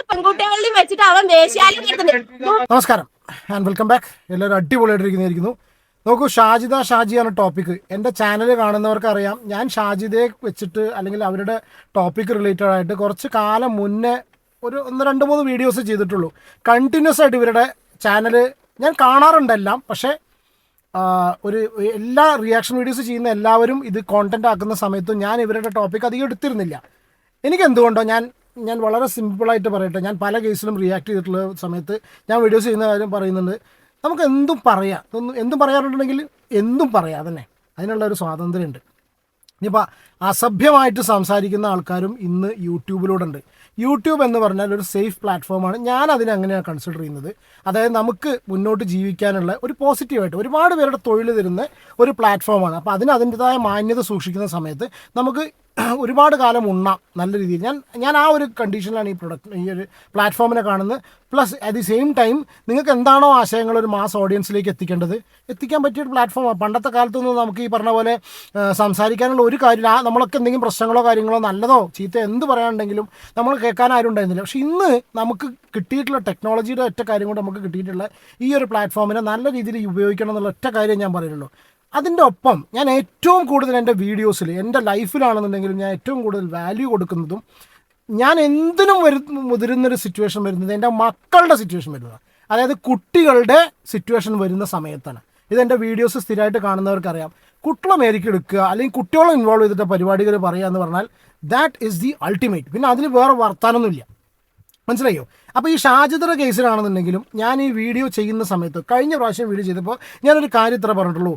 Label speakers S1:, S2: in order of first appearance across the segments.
S1: പെൺകുട്ടികളെയും വെച്ചിട്ട് അവൻ വേശ്യാലയം നടത്തുന്നുണ്ട്.
S2: നമസ്കാരം ആൻഡ് വെൽക്കം ബാക്ക്. എല്ലാവരും അടിപൊളിയായിട്ടിരിക്കുന്നതായിരിക്കുന്നു. നോക്കൂ, ഷാജിയാണ് ടോപ്പിക്ക്. എൻ്റെ ചാനൽ കാണുന്നവർക്ക് അറിയാം, ഞാൻ ഷാജിദയെ വെച്ചിട്ട് അല്ലെങ്കിൽ അവരുടെ ടോപ്പിക്ക് റിലേറ്റഡ് ആയിട്ട് കുറച്ച് കാലം മുന്നേ ഒരു 1-2-3 വീഡിയോസ് ചെയ്തിട്ടുള്ളൂ. കണ്ടിന്യൂസ് ആയിട്ട് ഇവരുടെ ചാനൽ ഞാൻ കാണാറുണ്ടെല്ലാം. പക്ഷേ ഒരു എല്ലാ റിയാക്ഷൻ വീഡിയോസ് ചെയ്യുന്ന എല്ലാവരും ഇത് കോണ്ടന്റ് ആക്കുന്ന സമയത്തും ഞാൻ ഇവരുടെ ടോപ്പിക്ക് അധികം എടുത്തിരുന്നില്ല. എനിക്കെന്തുകൊണ്ടോ ഞാൻ വളരെ സിമ്പിളായിട്ട് പറയട്ടെ, ഞാൻ പല കേസിലും റിയാക്ട് ചെയ്തിട്ടുള്ള സമയത്ത് ഞാൻ വീഡിയോസ് ചെയ്യുന്ന കാര്യം പറയുന്നുണ്ട്. നമുക്ക് എന്തും പറയാം, എന്തും പറയാറുണ്ടെങ്കിൽ എന്തും പറയാം, തന്നെ അതിനുള്ള ഒരു സ്വാതന്ത്ര്യമുണ്ട്. ഇനിയിപ്പോൾ അസഭ്യമായിട്ട് സംസാരിക്കുന്ന ആൾക്കാരും ഇന്ന് യൂട്യൂബിലൂടെ ഉണ്ട്. യൂട്യൂബ് എന്ന് പറഞ്ഞാൽ ഒരു സേഫ് പ്ലാറ്റ്ഫോമാണ്. ഞാൻ അതിനെ അങ്ങനെയാണ് കൺസിഡർ ചെയ്യുന്നത്. അതായത് നമുക്ക് മുന്നോട്ട് ജീവിക്കാനുള്ള ഒരു പോസിറ്റീവായിട്ട് ഒരുപാട് പേരുടെ തൊഴിൽ തരുന്ന ഒരു പ്ലാറ്റ്ഫോമാണ്. അപ്പോൾ അതിൻ്റെതായ മാന്യത സൂക്ഷിക്കുന്ന സമയത്ത് നമുക്ക് ഒരുപാട് കാലം ഉണ്ണാം നല്ല രീതിയിൽ. ഞാൻ ആ ഒരു കണ്ടീഷനിലാണ് ഈ ഒരു പ്ലാറ്റ്ഫോമിനെ കാണുന്നത്. Plus at the same time നിങ്ങൾക്ക് എന്താണോ ആശയങ്ങൾ ഒരു മാസ് ഓഡിയൻസിലേക്ക് എത്തിക്കാൻ പറ്റിയൊരു പ്ലാറ്റ്ഫോമാണ്. പണ്ടത്തെ കാലത്തൊന്നും നമുക്ക് ഈ പറഞ്ഞ പോലെ സംസാരിക്കാനുള്ള ഒരു കാര്യമില്ല. നമ്മളൊക്കെ എന്തെങ്കിലും പ്രശ്നങ്ങളോ കാര്യങ്ങളോ നല്ലതോ ചീത്ത എന്ത് പറയാനുണ്ടെങ്കിലും നമ്മൾ കേൾക്കാൻ ആരും ഉണ്ടായിരുന്നില്ല. പക്ഷെ ഇന്ന് നമുക്ക് കിട്ടിയിട്ടുള്ള ടെക്നോളജിയുടെ ഒറ്റ കാര്യം കൊണ്ട് നമുക്ക് കിട്ടിയിട്ടുള്ള ഈ ഒരു പ്ലാറ്റ്ഫോമിനെ നല്ല രീതിയിൽ ഉപയോഗിക്കണം എന്നുള്ള ഒറ്റ കാര്യം ഞാൻ പറയുള്ളൂ. അതിൻ്റെ ഒപ്പം ഞാൻ ഏറ്റവും കൂടുതൽ എൻ്റെ വീഡിയോസിൽ, എൻ്റെ ലൈഫിലാണെന്നുണ്ടെങ്കിലും ഞാൻ ഏറ്റവും കൂടുതൽ വാല്യൂ കൊടുക്കുന്നതും, ഞാൻ എന്തിനും മുതിരുന്നൊരു സിറ്റുവേഷൻ വരുന്നത് എൻ്റെ മക്കളുടെ സിറ്റുവേഷൻ വരുന്നത്, അതായത് കുട്ടികളുടെ സിറ്റുവേഷൻ വരുന്ന സമയത്താണ്. ഇതെൻ്റെ വീഡിയോസ് സ്ഥിരമായിട്ട് കാണുന്നവർക്കറിയാം. കുട്ടികളെ മേലേക്ക് എടുക്കുക അല്ലെങ്കിൽ കുട്ടികളെ ഇൻവോൾവ് ചെയ്തിട്ട് പരിപാടികൾ പറയുക എന്ന് പറഞ്ഞാൽ ദാറ്റ് ഈസ് ദി അൾട്ടിമേറ്റ്. പിന്നെ അതിൽ വേറെ വർത്താനൊന്നുമില്ല. മനസ്സിലായോ? അപ്പോൾ ഈ ഷാജിദയുടെ കേസിലാണെന്നുണ്ടെങ്കിലും ഞാൻ ഈ വീഡിയോ ചെയ്യുന്ന സമയത്ത്, കഴിഞ്ഞ പ്രാവശ്യം വീഡിയോ ചെയ്തപ്പോൾ ഞാനൊരു കാര്യം ഇത്ര പറഞ്ഞിട്ടുള്ളൂ.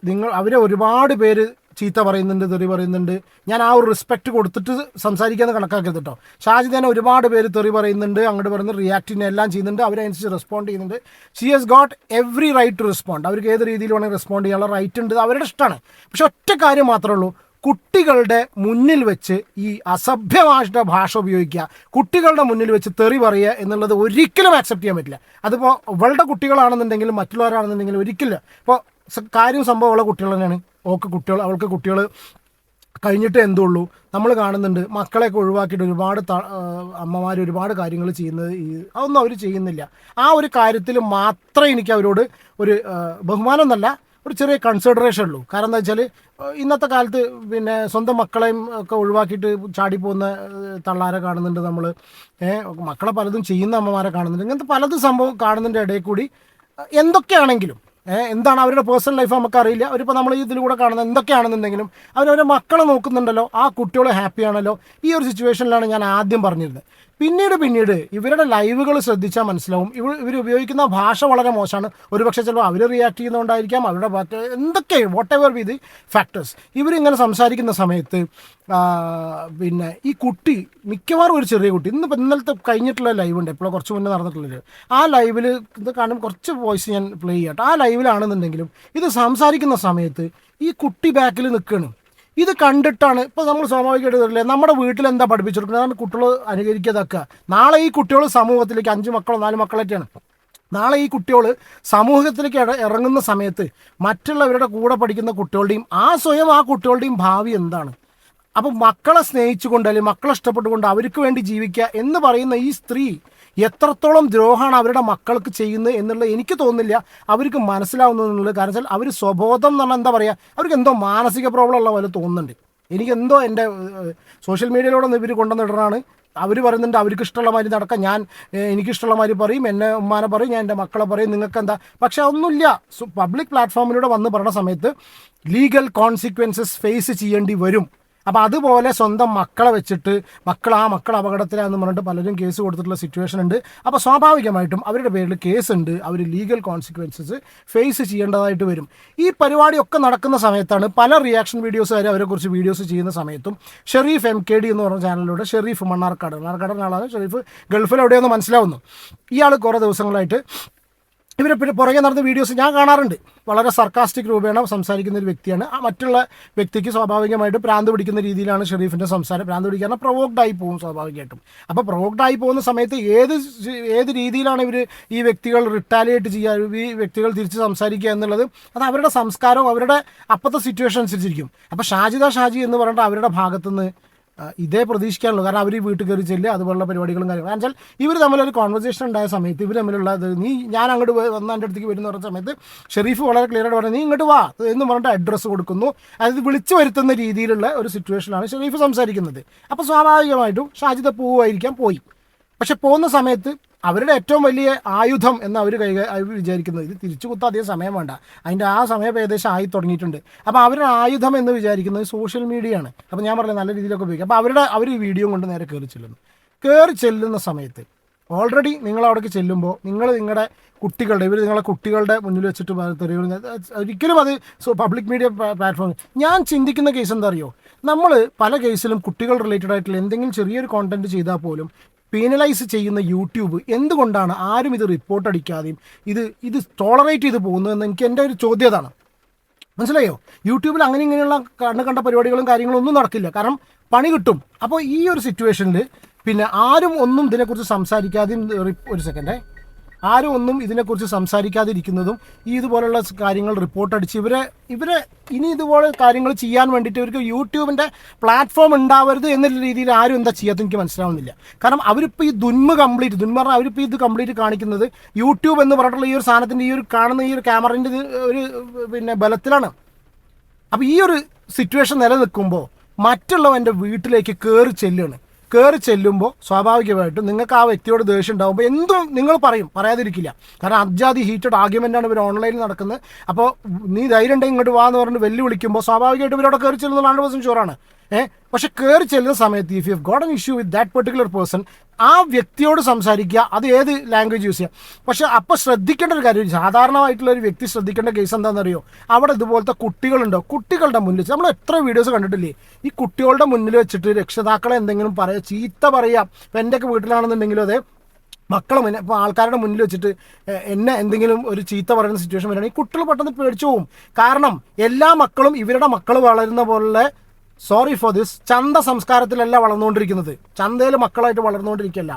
S2: നിങ്ങൾ അവരെ ഒരുപാട് പേര് ചീത്ത പറയുന്നുണ്ട്, തെറി പറയുന്നുണ്ട്. ഞാൻ ആ ഒരു റെസ്പെക്റ്റ് കൊടുത്തിട്ട് സംസാരിക്കാമെന്ന് കണക്കാക്കരുത് കേട്ടോ. ഷാജിദേനെ ഒരുപാട് പേര് തെറി പറയുന്നുണ്ട്, അങ്ങോട്ട് പറയുന്നത് റിയാക്റ്റിന് എല്ലാം ചെയ്യുന്നുണ്ട്, അവരനുസരിച്ച് റെസ്പോണ്ട് ചെയ്യുന്നുണ്ട്. She has got every right to respond. അവർക്ക് ഏത് രീതിയിൽ വേണമെങ്കിൽ റെസ്പോണ്ട് ചെയ്യാനുള്ള റൈറ്റ് ഉണ്ട്, അവരുടെ ഇഷ്ടമാണ്. പക്ഷെ ഒറ്റ കാര്യം മാത്രമേ ഉള്ളൂ, കുട്ടികളുടെ മുന്നിൽ വെച്ച് ഈ അസഭ്യമായിട്ട് ഭാഷ ഉപയോഗിക്കുക, കുട്ടികളുടെ മുന്നിൽ വെച്ച് തെറി പറയുക എന്നുള്ളത് ഒരിക്കലും ആക്സെപ്റ്റ് ചെയ്യാൻ പറ്റില്ല. അതിപ്പോൾ അവളുടെ കുട്ടികളാണെന്നുണ്ടെങ്കിലും മറ്റുള്ളവരാണെന്നുണ്ടെങ്കിലും ഒരിക്കലും. ഇപ്പോൾ സംഭവമുള്ള കുട്ടികൾ തന്നെയാണ്. അവൾക്ക് കുട്ടികൾ കഴിഞ്ഞിട്ട് എന്തുള്ളൂ. നമ്മൾ കാണുന്നുണ്ട് മക്കളെയൊക്കെ ഒഴിവാക്കിയിട്ട് ഒരുപാട് അമ്മമാർ ഒരുപാട് കാര്യങ്ങൾ ചെയ്യുന്നത് അതൊന്നും അവർ ചെയ്യുന്നില്ല. ആ ഒരു കാര്യത്തിൽ മാത്രമേ എനിക്ക് അവരോട് ഒരു ബഹുമാനം എന്നല്ല, ഒരു ചെറിയ കൺസിഡറേഷൻ ഉള്ളൂ. കാരണം എന്താ വെച്ചാൽ ഇന്നത്തെ കാലത്ത് പിന്നെ സ്വന്തം മക്കളെയും ഒക്കെ ഒഴിവാക്കിയിട്ട് ചാടിപ്പോകുന്ന തള്ളാരെ കാണുന്നുണ്ട് നമ്മൾ. മക്കളെ പലതും ചെയ്യുന്ന അമ്മമാരെ കാണുന്നുണ്ട്. ഇങ്ങനത്തെ പലതും സംഭവം കാണുന്നതിൻ്റെ ഇടയിൽ കൂടി എന്തൊക്കെയാണെങ്കിലും എന്താണ് അവരുടെ പേഴ്സണൽ ലൈഫ് നമുക്കറിയില്ല. അവരിപ്പോൾ നമ്മൾ ഇതിലൂടെ കാണുന്നത് എന്തൊക്കെയാണെന്നുണ്ടെങ്കിലും അവരവരെ മക്കളെ നോക്കുന്നുണ്ടല്ലോ, ആ കുട്ടികൾ ഹാപ്പിയാണല്ലോ. ഈ ഒരു സിറ്റുവേഷനിലാണ് ഞാൻ ആദ്യം പറഞ്ഞിരുന്നത്. പിന്നീട് ഇവരുടെ ലൈവുകൾ ശ്രദ്ധിച്ചാൽ മനസ്സിലാവും ഇവർ ഉപയോഗിക്കുന്ന ഭാഷ വളരെ മോശമാണ്. ഒരുപക്ഷെ ചിലപ്പോൾ അവർ റിയാക്ട് ചെയ്യുന്നതുകൊണ്ടായിരിക്കാം, അവരുടെ എന്തൊക്കെ what ever be the factors. ഇവരിങ്ങനെ സംസാരിക്കുന്ന സമയത്ത് പിന്നെ ഈ കുട്ടി മിക്കവാറും ഒരു ചെറിയ കുട്ടി, ഇന്നലത്തെ കഴിഞ്ഞിട്ടുള്ള ലൈവ് ഉണ്ട്, എപ്പോഴും കുറച്ച് മുന്നേ നടന്നിട്ടുള്ളത്, ആ ലൈവിൽ ഇത് കാണും. കുറച്ച് വോയിസ് ഞാൻ പ്ലേ ചെയ്യട്ടെ. ആ ലൈവിലാണെന്നുണ്ടെങ്കിലും ഇത് സംസാരിക്കുന്ന സമയത്ത് ഈ കുട്ടി ബാക്കിൽ നിൽക്കുകയാണ്. ഇത് കണ്ടിട്ടാണ് ഇപ്പോൾ നമ്മൾ സ്വാഭാവികമായിട്ട് വരില്ലേ, നമ്മുടെ വീട്ടിൽ എന്താ പഠിപ്പിച്ചെടുക്കുന്നത്, അതാണ് കുട്ടികൾ അനുകരിക്കാതൊക്കെ. നാളെ ഈ കുട്ടികൾ സമൂഹത്തിലേക്ക് 5 മക്കളോ 4 മക്കളൊക്കെയാണ്. നാളെ ഈ കുട്ടികൾ സമൂഹത്തിലേക്ക് ഇറങ്ങുന്ന സമയത്ത് മറ്റുള്ളവരുടെ കൂടെ പഠിക്കുന്ന കുട്ടികളുടെയും സ്വയം ആ കുട്ടികളുടെയും ഭാവി എന്താണ്? അപ്പം മക്കളെ സ്നേഹിച്ചുകൊണ്ട് അല്ലെങ്കിൽ മക്കളെ ഇഷ്ടപ്പെട്ടുകൊണ്ട് അവർക്ക് വേണ്ടി ജീവിക്കുക എന്ന് പറയുന്ന ഈ സ്ത്രീ എത്രത്തോളം ദ്രോഹമാണ് അവരുടെ മക്കൾക്ക് ചെയ്യുന്നത് എന്നുള്ളത് എനിക്ക് തോന്നുന്നില്ല അവർക്ക് മനസ്സിലാവുന്നത്. കാരണം വെച്ചാൽ അവർ സ്വബോധം എന്ന് പറഞ്ഞാൽ എന്താ പറയുക, അവർക്ക് എന്തോ മാനസിക പ്രോബ്ലം ഉള്ള പോലെ തോന്നുന്നുണ്ട്. എനിക്കെന്തോ എൻ്റെ സോഷ്യൽ മീഡിയയിലൂടെ ഇവർ കൊണ്ടുവന്നിടണതാണ്. അവർ പറയുന്നുണ്ട് അവർക്ക് ഇഷ്ടമുള്ള മാതിരി നടക്കാം, എനിക്കിഷ്ടമുള്ള മാതിരി പറയും, എന്നെ ഉമ്മാനെ പറയും, ഞാൻ എൻ്റെ മക്കളെ പറയും, നിങ്ങൾക്ക് എന്താ. പക്ഷെ അതൊന്നുമില്ല. പബ്ലിക് പ്ലാറ്റ്ഫോമിലൂടെ വന്ന് പറഞ്ഞ സമയത്ത് ലീഗൽ കോൺസിക്വൻസസ് ഫേസ് ചെയ്യേണ്ടി വരും. അപ്പോൾ അതുപോലെ സ്വന്തം മക്കളെ വെച്ചിട്ട് മക്കൾ അപകടത്തിലാണെന്ന് പറഞ്ഞിട്ട് പലരും കേസ് കൊടുത്തിട്ടുള്ള സിറ്റുവേഷൻ ഉണ്ട്. അപ്പോൾ സ്വാഭാവികമായിട്ടും അവരുടെ പേരിൽ കേസുണ്ട്, അവർ ലീഗൽ കോൺസിക്വൻസസ് ഫേസ് ചെയ്യേണ്ടതായിട്ട് വരും. ഈ പരിപാടിയൊക്കെ നടക്കുന്ന സമയത്താണ് പല റിയാക്ഷൻ വീഡിയോസുകാർ അവരെക്കുറിച്ച് വീഡിയോസ് ചെയ്യുന്ന സമയത്തും ഷെരീഫ് MKD എന്ന് പറഞ്ഞ ചാനലിലൂടെ ഷെരീഫ് മണ്ണാർക്കാട് ആളാണ്. ഷെരീഫ് ഗൾഫിൽ എവിടെയെന്ന് മനസ്സിലാവുന്നു. ഇയാൾ കുറേ ദിവസങ്ങളായിട്ട് ഇവരെ പുറകെ നടന്ന വീഡിയോസ് ഞാൻ കാണാറുണ്ട്. വളരെ സർക്കാസ്റ്റിക് രൂപേണ സംസാരിക്കുന്ന ഒരു വ്യക്തിയാണ്. മറ്റുള്ള വ്യക്തിക്ക് സ്വാഭാവികമായിട്ട് ഭ്രാന്ത് പിടിക്കുന്ന രീതിയിലാണ് ഷെരീഫിൻ്റെ സംസാരം. ഭ്രാന്ത് പിടിക്കാൻ പ്രൊവോക്ഡ് ആയി പോകും സ്വാഭാവികമായിട്ടും. അപ്പോൾ പ്രൊവോക്ഡ് ആയി പോകുന്ന സമയത്ത് ഏത് രീതിയിലാണ് ഈ വ്യക്തികൾ റിട്ടാലിയേറ്റ് ചെയ്യുക, ഈ വ്യക്തികൾ തിരിച്ച് സംസാരിക്കുക എന്നുള്ളത് അത് അവരുടെ സംസ്കാരവും അവരുടെ അപ്പോഴത്തെ സിറ്റുവേഷൻ അനുസരിച്ചിരിക്കും. അപ്പോൾ ഷാജി എന്ന് പറഞ്ഞിട്ട് അവരുടെ ഭാഗത്തുനിന്ന് ഇതേ പ്രതീക്ഷിക്കാനുള്ളൂ. കാരണം അവർ ഈ വീട്ടിൽ കയറി ചെല്ലുക, അതുപോലുള്ള പരിപാടികളും കാര്യങ്ങളും. കാരണം വെച്ചാൽ ഇവർ തമ്മിലൊരു കോൺവെർസേഷൻ ഉണ്ടായ സമയത്ത് ഇവർ തമ്മിലുള്ള ഞാൻ അങ്ങോട്ട് വന്ന എൻ്റെ അടുത്തേക്ക് വരുന്ന പറഞ്ഞ സമയത്ത് ഷെരീഫ് വളരെ ക്ലിയർ ആയിട്ട് പറഞ്ഞു, നീ ഇങ്ങോട്ട് വാ എന്ന് പറഞ്ഞിട്ട് അഡ്രസ്സ് കൊടുക്കുന്നു. അതായത് വിളിച്ചു വരുത്തുന്ന രീതിയിലുള്ള ഒരു സിറ്റുവേഷനാണ് ഷെരീഫ് സംസാരിക്കുന്നത്. അപ്പോൾ സ്വാഭാവികമായിട്ടും ഷാജിദ പോയി. പക്ഷെ പോകുന്ന സമയത്ത് അവരുടെ ഏറ്റവും വലിയ ആയുധം എന്ന് അവർ വിചാരിക്കുന്നത്, ഇത് തിരിച്ചു കുത്താൻ അധികം സമയം വേണ്ട, അതിൻ്റെ ആ സമയം ഏകദേശം ആയി തുടങ്ങിയിട്ടുണ്ട്. അപ്പോൾ അവരുടെ ആയുധം എന്ന് വിചാരിക്കുന്നത് സോഷ്യൽ മീഡിയ ആണ്. അപ്പോൾ ഞാൻ പറഞ്ഞത് നല്ല രീതിയിലൊക്കെ ഉപയോഗിക്കും. അപ്പോൾ അവർ ഈ വീഡിയോ കൊണ്ട് നേരെ കയറി ചെല്ലുന്ന സമയത്ത് ഓൾറെഡി നിങ്ങൾ അവിടേക്ക് ചെല്ലുമ്പോൾ നിങ്ങളുടെ കുട്ടികളുടെ മുന്നിൽ വെച്ചിട്ട് ഒരിക്കലും അത് പബ്ലിക് മീഡിയ പ്ലാറ്റ്ഫോം. ഞാൻ ചിന്തിക്കുന്ന കേസ് എന്താ അറിയോ, നമ്മൾ പല കേസിലും കുട്ടികൾ റിലേറ്റഡ് ആയിട്ടുള്ള എന്തെങ്കിലും ചെറിയൊരു കോണ്ടന്റ് ചെയ്താൽ പോലും പീനലൈസ് ചെയ്യുന്ന യൂട്യൂബ് എന്തുകൊണ്ടാണ് ആരും ഇത് റിപ്പോർട്ട് അടിക്കാതെയും ഇത് ടോളറേറ്റ് ചെയ്ത് പോകുന്നു എന്ന് എൻ്റെ ഒരു ചോദ്യം അതാണ്. മനസ്സിലായോ? യൂട്യൂബിൽ ഇങ്ങനെയുള്ള കണ്ട പരിപാടികളും കാര്യങ്ങളും ഒന്നും നടക്കില്ല, കാരണം പണി കിട്ടും. അപ്പോൾ ഈ ഒരു സിറ്റുവേഷനിൽ പിന്നെ ആരും ഒന്നും ഇതിനെക്കുറിച്ച് സംസാരിക്കാതെയും ആരും ഒന്നും ഇതിനെക്കുറിച്ച് സംസാരിക്കാതിരിക്കുന്നതും ഇതുപോലുള്ള കാര്യങ്ങൾ റിപ്പോർട്ട് അടിച്ച് ഇവരെ ഇനി ഇതുപോലെ കാര്യങ്ങൾ ചെയ്യാൻ വേണ്ടിയിട്ട് ഇവർക്ക് യൂട്യൂബിൻ്റെ പ്ലാറ്റ്ഫോം ഉണ്ടാവരുത് എന്നുള്ള രീതിയിൽ ആരും എന്താ ചെയ്യാത്ത എനിക്ക് മനസ്സിലാവുന്നില്ല. കാരണം അവരിപ്പോൾ ഈ പറഞ്ഞാൽ അവരിപ്പോൾ ഇത് കംപ്ലീറ്റ് കാണിക്കുന്നത് യൂട്യൂബ് എന്ന് പറഞ്ഞിട്ടുള്ള ഈ ഒരു സാധനത്തിൻ്റെ കാണുന്ന ഈ ഒരു ക്യാമറേൻ്റെ ഒരു ബലത്തിലാണ്. അപ്പോൾ ഈ ഒരു സിറ്റുവേഷൻ നിലനിൽക്കുമ്പോൾ മറ്റുള്ളവൻ്റെ വീട്ടിലേക്ക് കയറി ചെല്ലുമ്പോൾ സ്വാഭാവികമായിട്ടും നിങ്ങൾക്ക് ആ വ്യക്തിയോട് ദേഷ്യം ഉണ്ടാകുമ്പോൾ എന്തും നിങ്ങൾ പറയാതിരിക്കില്ല. കാരണം അജാതി ഹീറ്റഡ് ആർഗ്യുമെൻ്റാണ് ഇവർ ഓൺലൈനിൽ നടക്കുന്നത്. അപ്പോൾ നീ ധൈര്യം ഉണ്ടെങ്കിൽ ഇങ്ങോട്ട് വാ എന്ന് പറഞ്ഞിട്ട് വിളിക്കുമ്പോൾ സ്വാഭാവികമായിട്ടും ഇവരോട് കയറി ചെല്ലുന്നത് 100% ഷുവറാണ്. പക്ഷെ കയറി ചെല്ലുന്ന സമയത്ത് if you have got an issue with that particular person, ആ വ്യക്തിയോട് സംസാരിക്കുക, അത് ഏത് ലാംഗ്വേജ് യൂസ് ചെയ്യുക. പക്ഷെ അപ്പോൾ ശ്രദ്ധിക്കേണ്ട ഒരു കാര്യം, സാധാരണമായിട്ടുള്ള ഒരു വ്യക്തി ശ്രദ്ധിക്കേണ്ട കേസ് എന്താണെന്നറിയോ, അവിടെ ഇതുപോലത്തെ കുട്ടികളുടെ മുന്നിൽ വെച്ച് നമ്മൾ എത്ര വീഡിയോസ് കണ്ടിട്ടില്ലേ, ഈ കുട്ടികളുടെ മുന്നിൽ വെച്ചിട്ട് രക്ഷിതാക്കളെ എന്തെങ്കിലും ചീത്ത പറയാം. ഇപ്പം എൻ്റെയൊക്കെ വീട്ടിലാണെന്നുണ്ടെങ്കിലും അതെ, മക്കളെ മുന്നേ ഇപ്പോൾ ആൾക്കാരുടെ മുന്നിൽ വെച്ചിട്ട് എന്നെ എന്തെങ്കിലും ഒരു ചീത്ത പറയുന്ന സിറ്റുവേഷൻ വരികയാണെങ്കിൽ കുട്ടികൾ പെട്ടെന്ന് പേടിച്ചു പോകും. കാരണം എല്ലാ മക്കളും ഇവരുടെ മക്കൾ വളരുന്ന പോലെ സോറി ഫോർ ദിസ് ചന്ത സംസ്കാരത്തിലല്ല വളർന്നുകൊണ്ടിരിക്കുന്നത്. ചന്തയിൽ മക്കളായിട്ട് വളർന്നുകൊണ്ടിരിക്കുകയല്ല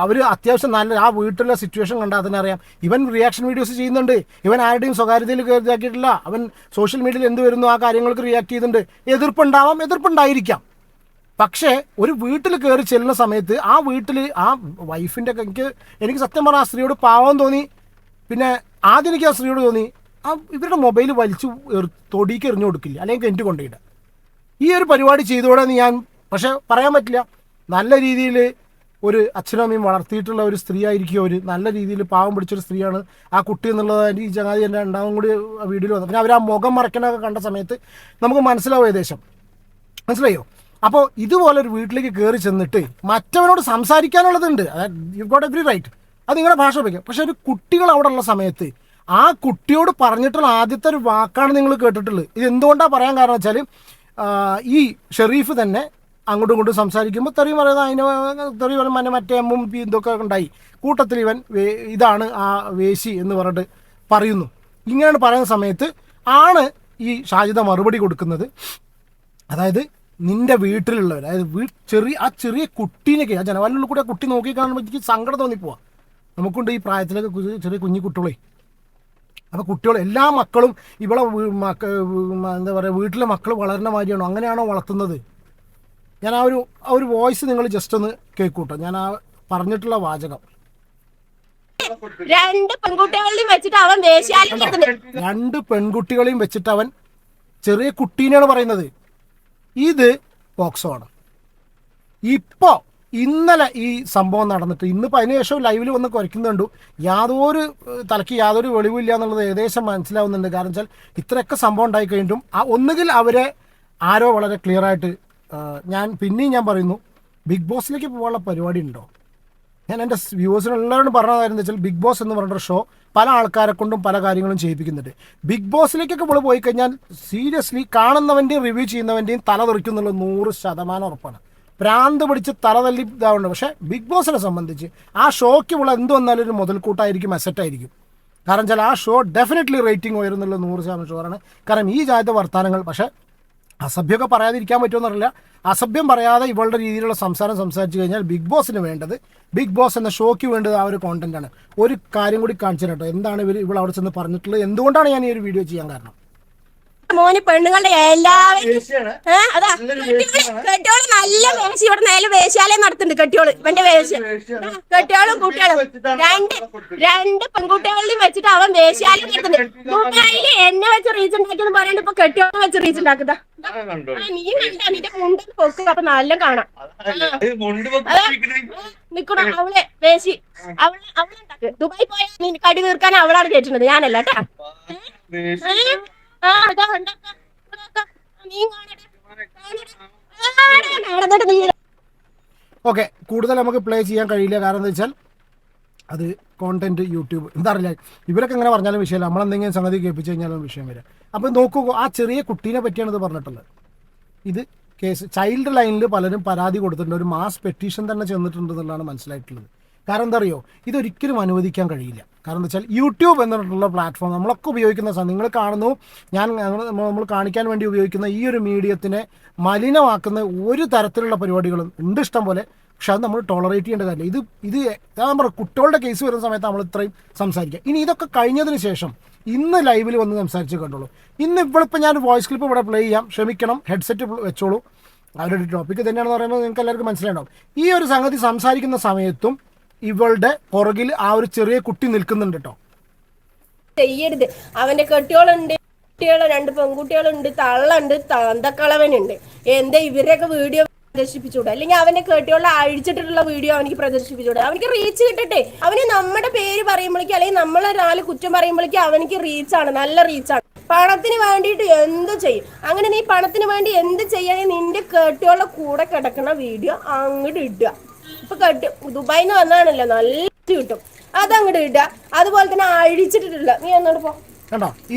S2: അവർ. അത്യാവശ്യം നല്ല ആ വീട്ടിലെ സിറ്റുവേഷൻ കണ്ടാൽ തന്നെ അറിയാം. ഇവൻ റിയാക്ഷൻ വീഡിയോസ് ചെയ്യുന്നുണ്ട്, ഇവൻ ആരുടെയും സ്വകാര്യതയിൽ ഇതാക്കിയിട്ടില്ല. അവൻ സോഷ്യൽ മീഡിയയിൽ എന്ത് വരുന്നു ആ കാര്യങ്ങൾക്ക് റിയാക്ട് ചെയ്യുന്നുണ്ട്. എതിർപ്പുണ്ടായിരിക്കാം. പക്ഷേ ഒരു വീട്ടിൽ കയറി ചെല്ലുന്ന സമയത്ത് ആ വീട്ടിൽ ആ വൈഫിൻ്റെ എനിക്ക് സത്യം പറഞ്ഞാൽ ആ സ്ത്രീയോട് പാവം തോന്നി. പിന്നെ ആദ്യം എനിക്ക് ആ സ്ത്രീയോട് തോന്നി, ഇവരുടെ മൊബൈൽ വലിച്ചു തൊടിക്ക് എറിഞ്ഞു കൊടുക്കില്ല, അല്ലെങ്കിൽ കിണറ്റ് കൊണ്ടുപോയിട. ഈ ഒരു പരിപാടി ചെയ്തോടെന്ന് ഞാൻ പക്ഷെ പറയാൻ പറ്റില്ല. നല്ല രീതിയിൽ ഒരു അച്ഛനും അമ്മയും വളർത്തിയിട്ടുള്ള ഒരു സ്ത്രീ ആയിരിക്കും, ഒരു നല്ല രീതിയിൽ പാവം പിടിച്ചൊരു സ്ത്രീയാണ് ആ കുട്ടി എന്നുള്ളത് ഈ ചങ്ങാതി എൻ്റെ ഉണ്ടാവും കൂടി വീഡിയോയിൽ വന്നു. പിന്നെ അവർ ആ മുഖം മറക്കണൊക്കെ കണ്ട സമയത്ത് നമുക്ക് മനസ്സിലാവും ഏകദേശം. മനസ്സിലായോ? അപ്പോൾ ഇതുപോലൊരു വീട്ടിലേക്ക് കയറി ചെന്നിട്ട് മറ്റവനോട് സംസാരിക്കാനുള്ളതുണ്ട്, അതായത് യു ഗോട്ട് എവറി റൈറ്റ്, അത് നിങ്ങളുടെ ഭാഷ ഉപയോഗിക്കാം. പക്ഷെ ഒരു കുട്ടികൾ അവിടെ ഉള്ള സമയത്ത് ആ കുട്ടിയോട് പറഞ്ഞിട്ടുള്ള ആദ്യത്തെ ഒരു വാക്കാണ് നിങ്ങൾ കേട്ടിട്ടുള്ളത്. ഇത് എന്തുകൊണ്ടാണ് പറയാൻ കാരണം വെച്ചാൽ ഈ ഷെരീഫ് തന്നെ അങ്ങോട്ടും ഇങ്ങോട്ടും സംസാരിക്കുമ്പോൾ തെറി പറയുന്ന മറ്റേ അമ്മും ഇതൊക്കെ ഉണ്ടായി. കൂട്ടത്തിൽ ഇവൻ ഇതാണ് ആ വേശി എന്ന് പറഞ്ഞിട്ട് പറയുന്നു. ഇങ്ങനെയാണ് പറയുന്ന സമയത്ത് ആണ് ഈ ഷാജിദ മറുപടി കൊടുക്കുന്നത്. അതായത് നിൻ്റെ വീട്ടിലുള്ളവർ, അതായത് ചെറിയ കുട്ടീനൊക്കെ ആ ജനവാലിനുള്ള കൂടെ ആ കുട്ടി നോക്കി കാണുമ്പോൾ എനിക്ക് സങ്കടം തോന്നിപ്പോവാ. നമുക്കുണ്ട് ഈ പ്രായത്തിലൊക്കെ ചെറിയ കുഞ്ഞു കുട്ടികളെ. അപ്പോൾ കുട്ടികൾ എല്ലാ മക്കളും ഇവിടെ എന്താ പറയുക, വീട്ടിലെ മക്കൾ വളരുന്ന മാതിരിയാണോ, അങ്ങനെയാണോ വളർത്തുന്നത്? ഞാൻ ആ ഒരു വോയിസ് നിങ്ങൾ ജസ്റ്റ് ഒന്ന് കേൾക്കൂട്ടോ, ഞാൻ ആ പറഞ്ഞിട്ടുള്ള വാചകം.
S1: രണ്ട് പെൺകുട്ടികളെയും
S2: വെച്ചിട്ട് അവൻ ചെറിയ കുട്ടീനെയാണ് പറയുന്നത്. ഇത് പോക്സോ ആണ്. ഇപ്പോൾ ഇന്നലെ ഈ സംഭവം നടന്നിട്ട് ഇന്നിപ്പോൾ അതിന് ശേഷം ലൈവിൽ വന്ന് കുറയ്ക്കുന്നുണ്ട്. തലയ്ക്ക് യാതൊരു വെളിവില്ല എന്നുള്ളത് ഏകദേശം മനസ്സിലാവുന്നുണ്ട്. കാരണം വെച്ചാൽ ഇത്രയൊക്കെ സംഭവം ഉണ്ടായി കഴിഞ്ഞിട്ടും ഒന്നുകിൽ അവരെ ആരോ വളരെ ക്ലിയർ ആയിട്ട് ഞാൻ പറയുന്നു, ബിഗ് ബോസിലേക്ക് പോകാനുള്ള പരിപാടി ഉണ്ടോ? ഞാൻ എൻ്റെ വ്യൂവേഴ്സിനെല്ലാവരോടും പറഞ്ഞതായിരുന്നു വെച്ചാൽ ബിഗ് ബോസ് എന്ന് പറഞ്ഞൊരു ഷോ പല ആൾക്കാരെ കൊണ്ടും പല കാര്യങ്ങളും ചെയ്യിപ്പിക്കുന്നുണ്ട്. ബിഗ് ബോസിലേക്കൊക്കെ നമ്മൾ പോയി കഴിഞ്ഞാൽ സീരിയസ്ലി കാണുന്നവൻ്റെയും റിവ്യൂ ചെയ്യുന്നവൻ്റെയും തല തെറിക്കുന്നുള്ള 100% ഉറപ്പാണ്. ഭ്രാന്ത് പിടിച്ച് തല തല്ലി ഇതാവുന്നുണ്ട്. പക്ഷേ ബിഗ് ബോസിനെ സംബന്ധിച്ച് ആ ഷോയ്ക്ക് ഉള്ള എന്ത് വന്നാലും ഒരു മുതൽക്കൂട്ടായിരിക്കും, അസറ്റായിരിക്കും. കാരണം വെച്ചാൽ ആ ഷോ ഡെഫിനറ്റ്ലി റേറ്റിംഗ് ഉയരുന്നുള്ള 100% ഷുവറാണ്. കാരണം ഈ ജാതി വർത്താനങ്ങൾ, പക്ഷേ അസഭ്യമൊക്കെ പറയാതിരിക്കാൻ പറ്റുമെന്നറിയില്ല. അസഭ്യം പറയാതെ ഇവളുടെ രീതിയിലുള്ള സംസാരിച്ചു കഴിഞ്ഞാൽ ബിഗ് ബോസിന് വേണ്ടത്, ബിഗ് ബോസ് എന്ന ഷോയ്ക്ക് വേണ്ടത് ആ ഒരു കോണ്ടന്റാണ്. ഒരു കാര്യം കൂടി കാണിച്ചു കേട്ടോ, എന്താണ് ഇവൾ അവിടെ ചെന്ന് പറഞ്ഞിട്ടുള്ളത്, എന്തുകൊണ്ടാണ് ഞാൻ ഈ ഒരു വീഡിയോ ചെയ്യാൻ കാരണം.
S1: മോന് പെണ്ണുങ്ങളുടെ എല്ലാവരും അതാ കെട്ടിയോള് നല്ല വേശി ഇവിടെ നേരെ വേശ്യാലയം നടത്തുന്നുണ്ട്. കെട്ടിയോള് ഇവന്റെ വേശ്യ കെട്ടിയോളും കുട്ടികളും രണ്ട് പെൺകുട്ടികളെയും വെച്ചിട്ട് അവൻ വേശ്യാലയം നടത്തുന്നുണ്ട്. ദുബായില് എന്നെ വെച്ച് റീച്ച് ഉണ്ടാക്കിയെന്ന് പറയുന്നത് ഇപ്പൊ കെട്ടിയോളെ വെച്ച് റീച്ച് ഉണ്ടാക്കുക. നീ കണ്ട നിന്റെ മുണ്ട് പൊക്കുക അപ്പൊ നല്ല കാണാം. നിക്കണോ അവളെ വേശി അവളുണ്ടാക്കുക. ദുബായി പോയാൽ നീ കടി തീർക്കാൻ അവളാണ് കയറ്റുന്നത്, ഞാനല്ല കേട്ടാ.
S2: ഓക്കെ, കൂടുതൽ നമുക്ക് പ്ലേ ചെയ്യാൻ കഴിയില്ല. കാരണം എന്താ വെച്ചാൽ അത് കോണ്ടന്റ് യൂട്യൂബ് എന്താ അറിയില്ല, ഇവരൊക്കെ എങ്ങനെ പറഞ്ഞാലും വിഷയമില്ല. നമ്മളെന്തെങ്കിലും സംഗതി കേൾപ്പിച്ച് കഴിഞ്ഞാലും വിഷയം വരിക. അപ്പം നോക്കൂ, ആ ചെറിയ കുട്ടീനെ പറ്റിയാണ് ഇത് പറഞ്ഞിട്ടുള്ളത്. ഇത് കേസ് ചൈൽഡ് ലൈനിൽ പലരും പരാതി കൊടുത്തിട്ടുണ്ട്, ഒരു മാസ് പെറ്റീഷൻ തന്നെ ചെന്നിട്ടുണ്ട് എന്നുള്ളതാണ് മനസ്സിലായിട്ടുള്ളത്. കാരണം എന്താ അറിയോ, ഇതൊരിക്കലും അനുവദിക്കാൻ കഴിയില്ല. കാരണം എന്താ വെച്ചാൽ യൂട്യൂബ് എന്നുള്ള പ്ലാറ്റ്ഫോം നമ്മളൊക്കെ ഉപയോഗിക്കുന്ന സാധനം നിങ്ങൾ കാണുന്നു, നമ്മൾ കാണിക്കാൻ വേണ്ടി ഉപയോഗിക്കുന്ന ഈ ഒരു മീഡിയത്തിനെ മലിനമാക്കുന്ന ഒരു തരത്തിലുള്ള പരിപാടികളും ഉണ്ട് ഇഷ്ടം പോലെ. പക്ഷെ അത് നമ്മൾ ടോളറേറ്റ് ചെയ്യേണ്ട കാര്യമില്ല. ഇത് ഞാൻ പറയാം, കുട്ടികളുടെ കേസ് വരുന്ന സമയത്ത് നമ്മൾ ഇത്രയും സംസാരിക്കുക. ഇനി ഇതൊക്കെ കഴിഞ്ഞതിന് ശേഷം ഇന്ന് ലൈവിൽ വന്ന് സംസാരിച്ച് കണ്ടുള്ളൂ. ഇന്ന് ഇവളിപ്പോൾ ഞാൻ വോയിസ് ക്ലിപ്പ് ഇവിടെ പ്ലേ ചെയ്യാം, ക്ഷമിക്കണം, ഹെഡ്സെറ്റ് വെച്ചോളൂ. അവരുടെ ടോപ്പിക്ക് തന്നെയാണെന്ന് പറയുമ്പോൾ നിങ്ങൾക്ക് എല്ലാവർക്കും മനസ്സിലായിട്ടുണ്ടാവും. ഈ ഒരു സംഗതി സംസാരിക്കുന്ന സമയത്തും ഇവളുടെ പുറകിൽ ആ ഒരു ചെറിയ കുട്ടി നിൽക്കുന്നുണ്ട് കേട്ടോ.
S1: ചെയ്യരുത്. അവന്റെ കെട്ടിയോളുണ്ട്, കുട്ടികള് 2 പെൺകുട്ടികളുണ്ട്, തള്ളുണ്ട്, തന്തക്കളവനുണ്ട്. എന്താ ഇവരുടെയൊക്കെ വീഡിയോ പ്രദർശിപ്പിച്ചൂടെ? അല്ലെങ്കിൽ അവന്റെ കെട്ടിയോളെ അഴിച്ചിട്ടുള്ള വീഡിയോ അവനിക്ക് പ്രദർശിപ്പിച്ചൂടെ? അവനിക്ക് റീച്ച് കിട്ടട്ടെ. അവന് നമ്മുടെ പേര് പറയുമ്പോഴേക്കും അല്ലെങ്കിൽ നമ്മളെ 4 കുറ്റം പറയുമ്പോഴേക്കും അവനിക്ക് റീച്ചാണ്, നല്ല റീച്ചാണ്. പണത്തിന് വേണ്ടിയിട്ട് എന്ത് ചെയ്യും. അങ്ങനെ നീ പണത്തിന് വേണ്ടി എന്ത് ചെയ്യാനേ നിന്റെ കെട്ടിയോളെ കൂടെ കിടക്കുന്ന വീഡിയോ അങ്ങോട്ട് ഇടുക. ഇപ്പൊ ദുബായിന്ന് വന്നാണല്ലോ, നല്ല കിട്ടും, അതങ്ങോട്ട് ഇടുക. അതുപോലെ തന്നെ അഴിച്ചിട്ടിട്ടില്ല. നീ എന്നോട് പോ
S2: കണ്ടോ,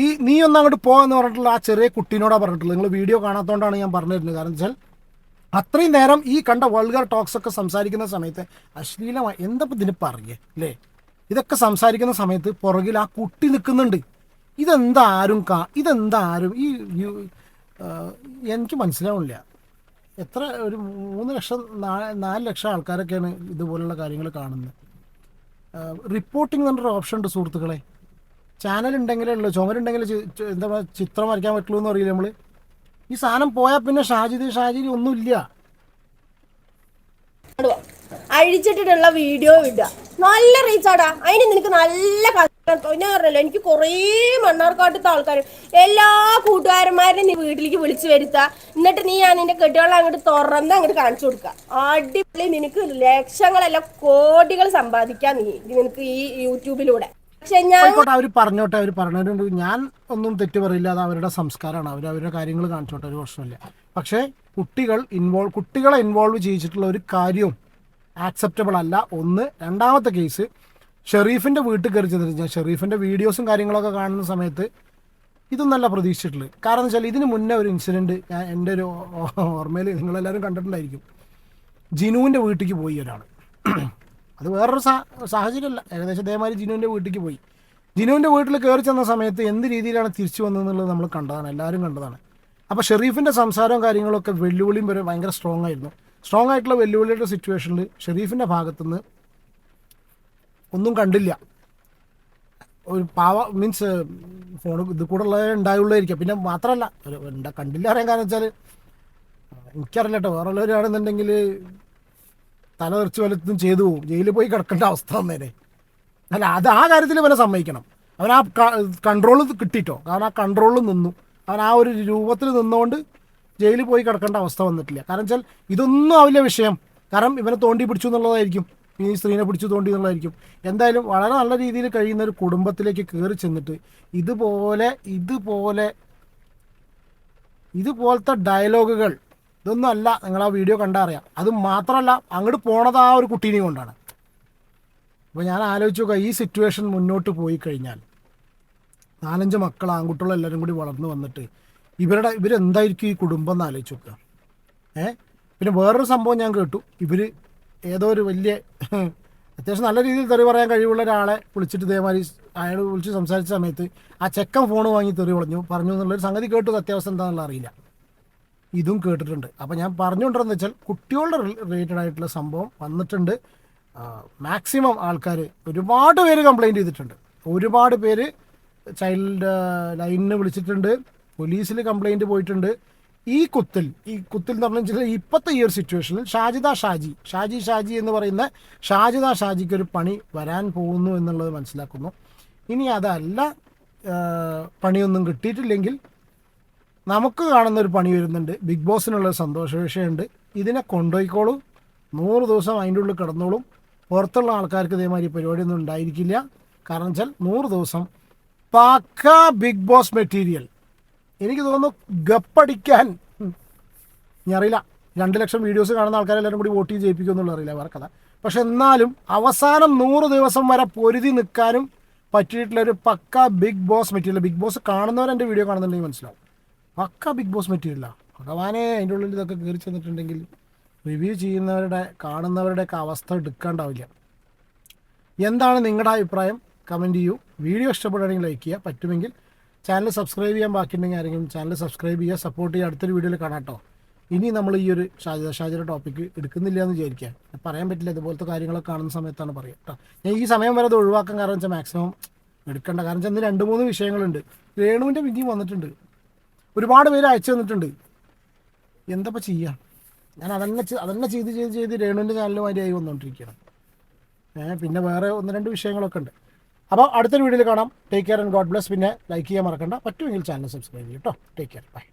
S2: നീ ഒന്ന് അങ്ങോട്ട് പോകാന്ന് പറഞ്ഞിട്ടുള്ള ആ ചെറിയ കുട്ടീനോടാ പറഞ്ഞിട്ടുള്ളത്. നിങ്ങൾ വീഡിയോ കാണാത്തതുകൊണ്ടാണ് ഞാൻ പറഞ്ഞു തരുന്നത്. കാരണം വെച്ചാൽ അത്രയും നേരം ഈ കണ്ട വൾഗർ ടോക്സ് ഒക്കെ സംസാരിക്കുന്ന സമയത്ത് അശ്ലീലമായി എന്താ ഇതിന് പറയേ അല്ലേ, ഇതൊക്കെ സംസാരിക്കുന്ന സമയത്ത് പുറകിൽ ആ കുട്ടി നിൽക്കുന്നുണ്ട്. ഇതെന്താരും ഈ എനിക്ക് മനസ്സിലാവില്ല. എത്ര ഒരു 3 ലക്ഷം 4 ലക്ഷം ആൾക്കാരൊക്കെയാണ് ഇതുപോലുള്ള കാര്യങ്ങൾ കാണുന്നത്. റിപ്പോർട്ടിംഗ് എന്നൊരു ഓപ്ഷൻ ഉണ്ട് സുഹൃത്തുക്കളെ. ചാനൽ ഉണ്ടെങ്കിലേ ഉള്ളൂ, ചുമരുണ്ടെങ്കിൽ എന്താ പറയുക, ചിത്രം വരയ്ക്കാൻ പറ്റുള്ളൂ എന്ന് അറിയില്ല നമ്മൾ. ഈ സാധനം പോയാൽ പിന്നെ ഷാജിദ് ഒന്നുമില്ല.
S1: അഴിച്ചിട്ടിട്ടുള്ള വീഡിയോ ഇടുക, നല്ല റീച്ചാടാ. അതിന് നിനക്ക് നല്ല ഞാൻ പറഞ്ഞല്ലോ, എനിക്ക് കുറേ മണ്ണാർക്കാട്ടത്തെ ആൾക്കാർ എല്ലാ കൂട്ടുകാരന്മാരെയും നീ വീട്ടിലേക്ക് വിളിച്ചു വരുത്തുക. എന്നിട്ട് നീ നിന്റെ കെട്ടികളെ അങ്ങോട്ട് തുറന്ന് അങ്ങോട്ട് കാണിച്ചു കൊടുക്കുക. അടിപൊളി, നിനക്ക് ലക്ഷങ്ങളല്ല കോടികൾ സമ്പാദിക്കാം നിനക്ക് ഈ യൂട്യൂബിലൂടെ.
S2: അവർ പറഞ്ഞിട്ടുണ്ട്, ഞാൻ ഒന്നും തെറ്റ് പറയില്ല, അത് അവരുടെ സംസ്കാരമാണ്, അവരുടെ കാര്യങ്ങൾ കാണിച്ചോട്ടെ, ഒരു പ്രശ്നമില്ല. പക്ഷേ കുട്ടികളെ ഇൻവോൾവ് ചെയ്യിച്ചിട്ടുള്ള ഒരു കാര്യവും ആക്സെപ്റ്റബിൾ അല്ല. ഒന്ന്. രണ്ടാമത്തെ കേസ്, ഷെറീഫിൻ്റെ വീട്ടിൽ കയറി ചെന്നിട്ട് ഞാൻ ഷെറീഫിൻ്റെ വീഡിയോസും കാര്യങ്ങളൊക്കെ കാണുന്ന സമയത്ത് ഇതൊന്നല്ല പ്രതീക്ഷിച്ചിട്ടുള്ളത്. കാരണം വെച്ചാൽ ഇതിന് മുന്നേ ഒരു ഇൻസിഡൻറ്റ് ഞാൻ എൻ്റെ ഒരു ഓർമ്മയിൽ നിങ്ങളെല്ലാവരും കണ്ടിട്ടുണ്ടായിരിക്കും. ജിനുവിൻ്റെ വീട്ടിലേക്ക് പോയി ഒരാൾ. അത് വേറൊരു സാഹചര്യമല്ല, ഏകദേശം അതേമാതിരി ജിനുവിൻ്റെ വീട്ടിലേക്ക് പോയി. ജിനുവിൻ്റെ വീട്ടിൽ കയറി ചെന്ന സമയത്ത് എന്ത് രീതിയിലാണ് തിരിച്ചു വന്നതെന്നുള്ളത് നമ്മൾ കണ്ടതാണ്, എല്ലാവരും കണ്ടതാണ്. അപ്പോൾ ഷെറീഫിൻ്റെ സംസാരവും കാര്യങ്ങളൊക്കെ വെല്ലുവിളിയും വരെ ഭയങ്കര സ്ട്രോങ് ആയിരുന്നു. സ്ട്രോങ് ആയിട്ടുള്ള വെല്ലുവിളിയുടെ സിറ്റുവേഷനിൽ ഷെറീഫിൻ്റെ ഭാഗത്തുനിന്ന് ഒന്നും കണ്ടില്ല. ഒരു മീൻസ് ഫോൺ ഇത് കൂടെ ഉള്ളതേ ഉണ്ടായുള്ളായിരിക്കും. പിന്നെ മാത്രമല്ല കണ്ടില്ല അറിയാൻ കാരണം വെച്ചാൽ എനിക്കറിയില്ല കേട്ടോ, വേറെ ഉള്ളവരാണെന്നുണ്ടെങ്കിൽ തല തെറിച്ച് വലത്തും ചെയ്തു പോകും, ജയിലിൽ പോയി കിടക്കേണ്ട അവസ്ഥ വന്നേനെ. അല്ല, അത് ആ കാര്യത്തിൽ അവനെ സമ്മതിക്കണം. അവൻ ആ കൺട്രോൾ കിട്ടിയിട്ടോ, കാരണം ആ കൺട്രോളിൽ നിന്നു. അവൻ ആ ഒരു രൂപത്തിൽ നിന്നുകൊണ്ട് ജയിലിൽ പോയി കിടക്കേണ്ട അവസ്ഥ വന്നിട്ടില്ല. കാരണം വെച്ചാൽ ഇതൊന്നും ആവില്ല വിഷയം. കാരണം ഇവനെ തോണ്ടി പിടിച്ചു എന്നുള്ളതായിരിക്കും, ഈ സ്ത്രീനെ പിടിച്ചു തോണ്ടി എന്നുള്ളതായിരിക്കും. എന്തായാലും വളരെ നല്ല രീതിയിൽ കഴിയുന്ന ഒരു കുടുംബത്തിലേക്ക് കയറി ചെന്നിട്ട് ഇതുപോലത്തെ ഡയലോഗുകൾ ഇതൊന്നും അല്ല. നിങ്ങൾ ആ വീഡിയോ കണ്ടാൽ അറിയാം. അത് മാത്രമല്ല, അങ്ങോട്ട് പോണത് ആ ഒരു കുട്ടീനെയും കൊണ്ടാണ്. അപ്പോൾ ഞാൻ ആലോചിച്ച് നോക്കുക, ഈ സിറ്റുവേഷൻ മുന്നോട്ട് പോയി കഴിഞ്ഞാൽ 4-5 മക്കൾ ആൺകുട്ടികളെല്ലാവരും കൂടി വളർന്നു വന്നിട്ട് ഇവരെന്തായിരിക്കും ഈ കുടുംബം എന്ന് ആലോചിച്ച് നോക്കുക. പിന്നെ വേറൊരു സംഭവം ഞാൻ കേട്ടു, ഇവർ ഏതോ ഒരു വലിയ അത്യാവശ്യം നല്ല രീതിയിൽ തെറി പറയാൻ കഴിവുള്ള ഒരാളെ വിളിച്ചിട്ട് ഇതേമാതിരി അയാൾ വിളിച്ച് സംസാരിച്ച സമയത്ത് ആ ചെക്കൻ ഫോൺ വാങ്ങി തെറി പറഞ്ഞു എന്നുള്ളൊരു സംഗതി കേട്ടു. സത്യാവസ്ഥ എന്താണെന്നുള്ള അറിയില്ല. ഇതും കേട്ടിട്ടുണ്ട്. അപ്പോൾ ഞാൻ പറഞ്ഞുകൊണ്ടിരുന്നത് വെച്ചാൽ കുട്ടികളുടെ റിലേറ്റഡ് ആയിട്ടുള്ള സംഭവം വന്നിട്ടുണ്ട്. മാക്സിമം ആൾക്കാർ ഒരുപാട് പേര് കംപ്ലയിൻറ്റ് ചെയ്തിട്ടുണ്ട്. ഒരുപാട് പേര് ചൈൽഡ് ലൈനിന് വിളിച്ചിട്ടുണ്ട്. പോലീസിൽ കംപ്ലൈൻറ്റ് പോയിട്ടുണ്ട്. ഈ കുത്തിൽ എന്ന് പറഞ്ഞു വെച്ചാൽ ഇപ്പോഴത്തെ ഈ ഒരു സിറ്റുവേഷനിൽ ഷാജി എന്ന് പറയുന്ന ഷാജിദ ഷാജിക്ക് ഒരു പണി വരാൻ പോകുന്നു എന്നുള്ളത് മനസ്സിലാക്കുന്നു. ഇനി അതല്ല പണിയൊന്നും കിട്ടിയിട്ടില്ലെങ്കിൽ നമുക്ക് കാണുന്നൊരു പണി വരുന്നുണ്ട്. ബിഗ് ബോസിനുള്ളൊരു സന്തോഷ വിഷയമുണ്ട്. ഇതിനെ കൊണ്ടുപോയിക്കോളും, 100 ദിവസം അതിൻ്റെ ഉള്ളിൽ കിടന്നോളും. പുറത്തുള്ള ആൾക്കാർക്ക് ഇതേമാതിരി പരിപാടിയൊന്നും ഉണ്ടായിരിക്കില്ല. കാരണം വെച്ചാൽ 100 ദിവസം പക്ക ബിഗ് ബോസ് മെറ്റീരിയൽ. എനിക്ക് തോന്നുന്നു ഗപ്പടിക്കാൻ ഞാൻ അറിയില്ല, 2 ലക്ഷം വീഡിയോസ് കാണുന്ന ആൾക്കാരെല്ലാവരും കൂടി വോട്ട് ചെയ്ത് ജയിപ്പിക്കുമെന്നുള്ള അറിയില്ല, വേറെ കഥ. പക്ഷെ എന്നാലും അവസാനം 100 ദിവസം വരെ പൊരുതി നിൽക്കാനും പറ്റിയിട്ടുള്ളൊരു പക്ക Bigg Boss material. Bigg Boss കാണുന്നവർ എൻ്റെ വീഡിയോ കാണുന്നുണ്ടെങ്കിൽ മനസ്സിലാവും, പക്ക ബിഗ് ബോസ് മെറ്റീരിയലാണ്. ഭഗവാനെ, അതിൻ്റെ ഉള്ളിൽ ഇതൊക്കെ കയറി ചെന്നിട്ടുണ്ടെങ്കിൽ റിവ്യൂ കാണുന്നവരുടെയൊക്കെ അവസ്ഥ എടുക്കാണ്ടാവില്ല. എന്താണ് നിങ്ങളുടെ അഭിപ്രായം? കമൻറ്റ് ചെയ്യൂ. വീഡിയോ ഇഷ്ടപ്പെടുകയാണെങ്കിൽ ലൈക്ക് ചെയ്യുക, പറ്റുമെങ്കിൽ ചാനൽ സബ്സ്ക്രൈബ് ചെയ്യാൻ ബാക്കിയുണ്ടെങ്കിൽ ആരെങ്കിലും ചാനൽ സബ്സ്ക്രൈബ് ചെയ്യുക, സപ്പോർട്ട് ചെയ്യുക. അടുത്തൊരു വീഡിയോയിൽ കാണാം കേട്ടോ. ഇനി നമ്മൾ ഈ ഒരു ഷാജിയുടെ ടോപ്പിക്ക് എടുക്കുന്നില്ല എന്ന് വിചാരിക്കുക, പറയാൻ പറ്റില്ല, ഇതുപോലത്തെ കാര്യങ്ങളൊക്കെ കാണുന്ന സമയത്താണ് പറയുക കേട്ടോ. ഞാൻ ഈ സമയം വരെ അത് ഒഴിവാക്കാൻ കാരണം വെച്ചാൽ മാക്സിമം എടുക്കേണ്ട. കാരണം വെച്ചാൽ ഇന്ന് 2-3 വിഷയങ്ങളുണ്ട്. രേണുവിൻ്റെ വിധിയും വന്നിട്ടുണ്ട്, ഒരുപാട് പേര് അയച്ചു തന്നിട്ടുണ്ട്. എന്തപ്പോൾ ചെയ്യുക? ഞാൻ അതന്നെ ചെയ്ത് രേണുവിൻ്റെ ചാനലുമാതിരിയായി വന്നുകൊണ്ടിരിക്കുകയാണ്. പിന്നെ വേറെ 1-2 വിഷയങ്ങളൊക്കെ ഉണ്ട്. അപ്പോൾ അടുത്തൊരു വീഡിയോയിൽ കാണാം. Take care and god bless. പിന്നെ ലൈക്ക് ചെയ്യാൻ മറക്കണ്ട, പറ്റുമെങ്കിൽ ചാനൽ സബ്സ്ക്രൈബ് ചെയ്യും കേട്ടോ. Take care, by.